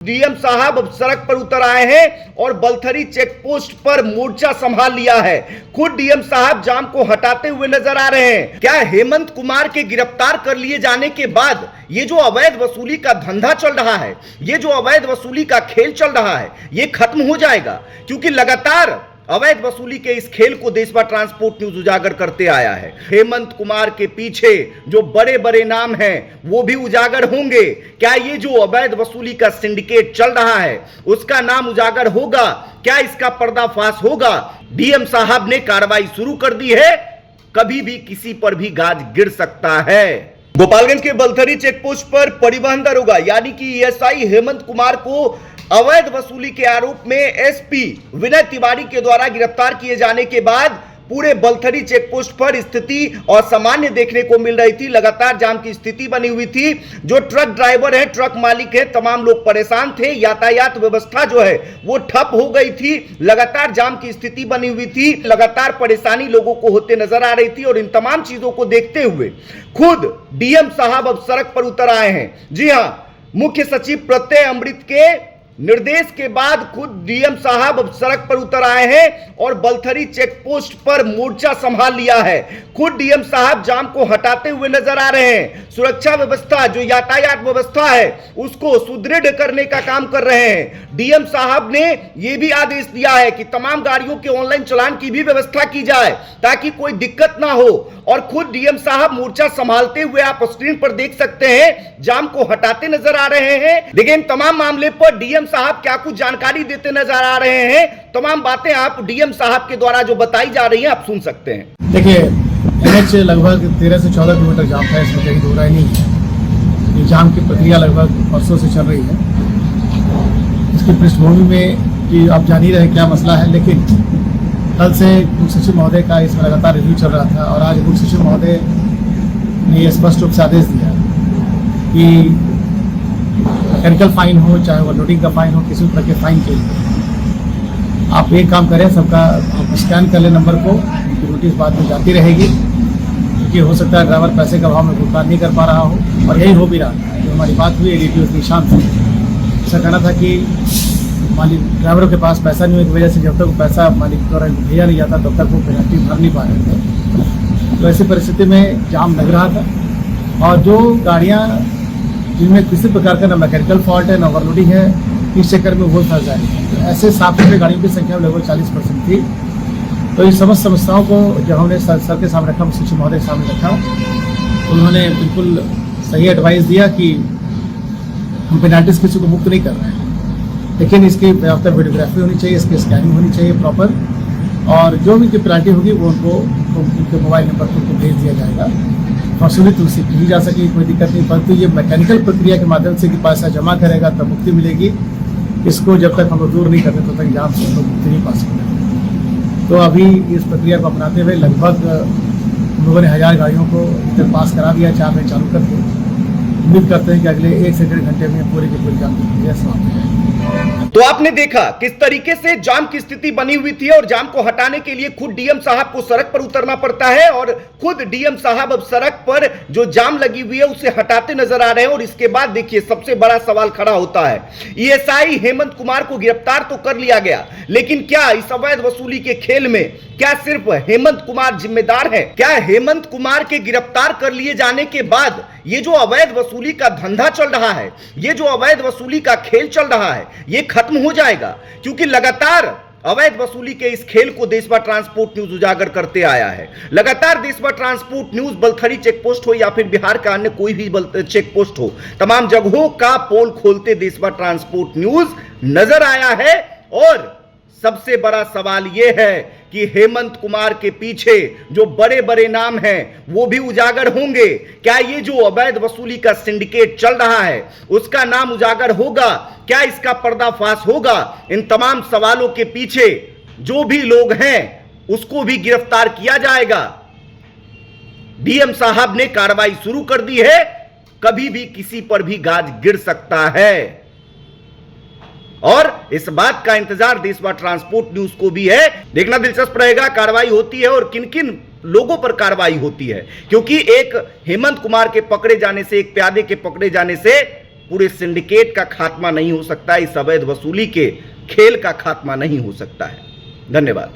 DM साहब अब सड़क पर उतर आए हैं और बलथरी चेक पोस्ट पर मोर्चा संभाल लिया है। खुद डीएम साहब जाम को हटाते हुए नजर आ रहे हैं। क्या हेमंत कुमार के गिरफ्तार कर लिए जाने के बाद ये जो अवैध वसूली का धंधा चल रहा है, ये जो अवैध वसूली का खेल चल रहा है, ये खत्म हो जाएगा? क्योंकि लगातार अवैध वसूली के इस खेल को देशभर ट्रांसपोर्ट न्यूज उजागर करते आया है। हेमंत कुमार के पीछे जो बड़े बड़े नाम हैं वो भी उजागर होंगे। क्या ये जो अवैध वसूली का सिंडिकेट चल रहा है उसका नाम उजागर होगा? क्या इसका पर्दाफाश होगा? डीएम साहब ने कार्रवाई शुरू कर दी है। कभी भी किसी पर भी गाज गिर सकता है। गोपालगंज के बलथरी चेकपोस्ट पर परिवहन दरोगा यानी कि एएसआई हेमंत कुमार को अवैध वसूली के आरोप में एसपी विनय तिवारी के द्वारा गिरफ्तार किए जाने के बाद पूरे बलथरी चेकपोस्ट पर स्थिति असामान्य देखने को मिल रही थी। लगातार जाम की स्थिति बनी हुई थी। जो ट्रक ड्राइवर है, ट्रक मालिक है, तमाम लोग परेशान थे। यातायात व्यवस्था जो है वो ठप हो गई थी। लगातार जाम की स्थिति बनी हुई थी। लगातार परेशानी लोगों को होते नजर आ रही थी और इन तमाम चीजों को देखते हुए खुद डीएम साहब अब सड़क पर उतर आए हैं। जी हां, मुख्य सचिव प्रत्यय अमृत के निर्देश के बाद खुद डीएम साहब अब सड़क पर उतर आए हैं और बलथरी चेक पोस्ट पर मोर्चा संभाल लिया है। खुद डीएम साहब जाम को हटाते हुए नजर आ रहे हैं। सुरक्षा व्यवस्था, जो यातायात व्यवस्था है, उसको सुदृढ़ करने का काम कर रहे हैं। डीएम साहब ने यह भी आदेश दिया है कि तमाम गाड़ियों के ऑनलाइन चालान की भी व्यवस्था की जाए ताकि कोई दिक्कत ना हो। और खुद डीएम साहब मोर्चा संभालते हुए आप स्क्रीन पर देख सकते हैं, जाम को हटाते नजर आ रहे हैं। लेकिन तमाम मामले पर डीएम साहब क्या कुछ जानकारी देते नजर आ रहे हैं, तमाम बातें आप डीएम साहब के द्वारा जो बताई जा रही हैं आप सुन सकते हैं। देखिए, एनएच लगभग 13 से 14 किलोमीटर जाम था, इसमें कहीं दो राय नहीं है। ये जाम की प्रक्रिया लगभग परसों से चल रही है। इसकी पृष्ठभूमि में कि आप जान ही रहे क्या मसला है, लेकिन कल से मुख्य सचिव महोदय का इसमें लगातार रिव्यू चल रहा था और आज मुख्य सचिव महोदय ने यह स्पष्ट रूप से आदेश दिया कि मैकेनिकल फाइन हो चाहे ओवरलोडिंग का फाइन हो, किसी तरह के फाइन के लिए आप एक काम करें, सबका स्कैन कर ले नंबर को, नोटिस बाद में जाती रहेगी। क्योंकि हो सकता है ड्राइवर पैसे का भाव में भुगतान नहीं कर पा रहा हो और यही हो भी रहा है। जो हमारी बात हुई एडीटीओ निशांत से, ऐसा कहना था कि मालिक ड्राइवरों के पास पैसा नहीं होने की वजह से जब तक वो पैसा मालिक द्वारा भेजा नहीं जाता तब तक वो पेनल्टी भर नहीं पा रहे थे। तो ऐसी परिस्थिति में जाम लग रहा था और जो गाड़ियाँ जिनमें किसी प्रकार का ना मैकेनिकल फॉल्ट है ना ओवरलोडिंग है, इस चक्कर में वो फंस जाएगी। तो ऐसे 7 गाड़ियों की संख्या लगभग 40% थी। तो इन समस्त समस्याओं को जब हमने सर के सामने रखा, सचिव महोदय के सामने रखा, तो उन्होंने बिल्कुल सही एडवाइस दिया कि हम पेनाल्टीज किसी को मुक्त नहीं कर रहे हैं, लेकिन इसकी व्यापक वीडियोग्राफी होनी चाहिए, इसकी स्कैनिंग होनी चाहिए प्रॉपर, और जो भी पेनाल्टी होगी वो उनके मोबाइल नंबर पर उनको भेज दिया जाएगा। वसूली तो उससे की जा सकेगी, कोई दिक्कत नहीं। परंतु ये मैकेनिकल प्रक्रिया के माध्यम से कि पैसा जमा करेगा तब मुक्ति मिलेगी। इसको जब तक हम लोग दूर नहीं करते तब तक जाम से हम लोग मुक्ति नहीं पा सकते। तो अभी इस प्रक्रिया को अपनाते हुए लगभग हम लोगों ने 1000 गाड़ियों को इधर पास करा दिया, 4 लेन चालू करके। उम्मीद करते हैं कि अगले 1 से 1.5 घंटे में पूरी की पूरी जाम की प्रक्रिया समाप्त हो जाएगी। तो आपने देखा किस तरीके से जाम की स्थिति बनी हुई थी और जाम को हटाने के लिए खुद डीएम साहब को सड़क पर उतरना पड़ता है और खुद डीएम साहब अब सड़क पर जो जाम लगी हुई है उसे हटाते नजर आ रहे हैं। और इसके बाद देखिए सबसे बड़ा सवाल खड़ा होता है, एएसआई हेमंत कुमार को गिरफ्तार तो कर लिया गया, लेकिन क्या इस अवैध वसूली के खेल में क्या सिर्फ हेमंत कुमार जिम्मेदार है? क्या हेमंत कुमार के गिरफ्तार कर लिए जाने के बाद ये जो अवैध वसूली का धंधा चल रहा है, ये जो अवैध वसूली का खेल चल रहा है, ये खत्म हो जाएगा? क्योंकि लगातार अवैध वसूली के इस खेल को देशभर ट्रांसपोर्ट न्यूज उजागर करते आया है। लगातार देशभर ट्रांसपोर्ट न्यूज बलथरी चेकपोस्ट हो या फिर बिहार का अन्य कोई भी चेकपोस्ट हो, तमाम जगहों का पोल खोलते देशभर ट्रांसपोर्ट न्यूज नजर आया है। और सबसे बड़ा सवाल यह है कि हेमंत कुमार के पीछे जो बड़े बड़े नाम हैं वो भी उजागर होंगे। क्या ये जो अवैध वसूली का सिंडिकेट चल रहा है उसका नाम उजागर होगा? क्या इसका पर्दाफाश होगा? इन तमाम सवालों के पीछे जो भी लोग हैं उसको भी गिरफ्तार किया जाएगा। डीएम साहब ने कार्रवाई शुरू कर दी है। कभी भी किसी पर भी गाज गिर सकता है और इस बात का इंतजार देशभर ट्रांसपोर्ट न्यूज को भी है। देखना दिलचस्प रहेगा कार्रवाई होती है और किन किन लोगों पर कार्रवाई होती है, क्योंकि एक हेमंत कुमार के पकड़े जाने से, एक प्यादे के पकड़े जाने से पूरे सिंडिकेट का खात्मा नहीं हो सकता, इस अवैध वसूली के खेल का खात्मा नहीं हो सकता है। धन्यवाद।